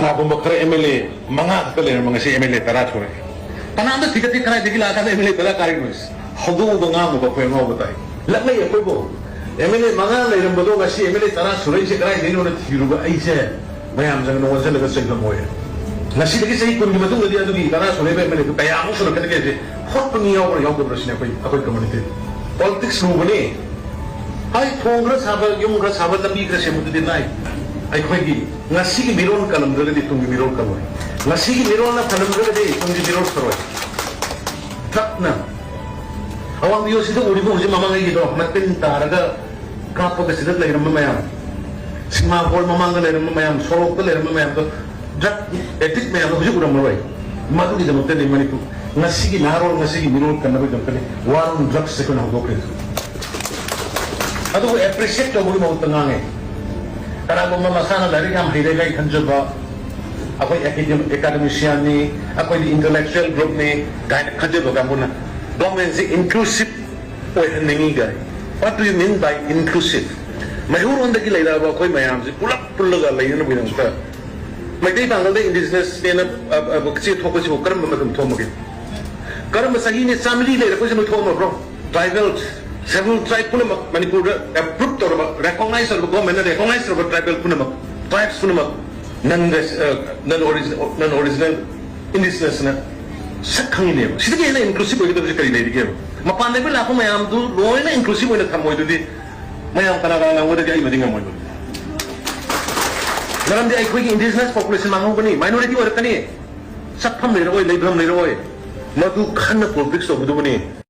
Kanagumba kare MLA, mga katalir mga si MLA taratore. Kananda tiga tiga kaya digila kan MLA tala karinus. Hodo banga mo ba ko mo batay. Lamay ako bo. MLA mga layram bodo nga si MLA taratore si kaya dino na tiruga ay se. Mayam jang no wansa laga sa moya. Nasi lagi sa ikon gimatung dia tu gi taratore ba MLA kaya ako sa kanya kaya hot paniyaw ko yaw ko brasina ako community. Politics mo ni. Ay Congress haba yung ras haba labi kasi mo din ay. Ay koigi ngasigi miron kalam gade tungi miron kaloi ngasigi miron na kalam gade tungi miron kaloi tak na awang dio sida uri mo mama ngai gitu matin taraga kapo ka sida lagi mayam sima bol mama ngai mayam sorok ka lagi mayam to jak etik mayam ko jura mulai matu di jamote ni Manipur ngasigi narol ngasigi miron kan nabi jamkali warung drugs se ko na dokre adu appreciate to muri mo tangange karena memasana dari yang hidup kanjaba, apa academician ni, apa di intellectual group ni, kain kanjaba kamu na, government is inclusive, oh ini guys. What do you mean by inclusive? Mahur onda kita lagi apa koi mayam sih, pulak pulaga lagi na bilang kita. Mereka tanggal deh indigenous ni na, kecil thok kecil kerana macam thok mungkin. Kerana masa ini family lagi, kau sih thok bro, tribal. Several tribe pun Manipur approved or recognized or government recognized or tribal pun tribes pun non-original indigenous na sakang ini. Sih tu kaya inclusive begitu bisa kali lagi dia. Mapan level aku mayam tu loy na inclusive boleh thamoy tu di mayam kanang udah jadi mendingan moy. Dalam dia ikut indigenous population mangu ni minority orang ni sakam ni roy, lebam ni roy. Madu kan politics tu betul ni.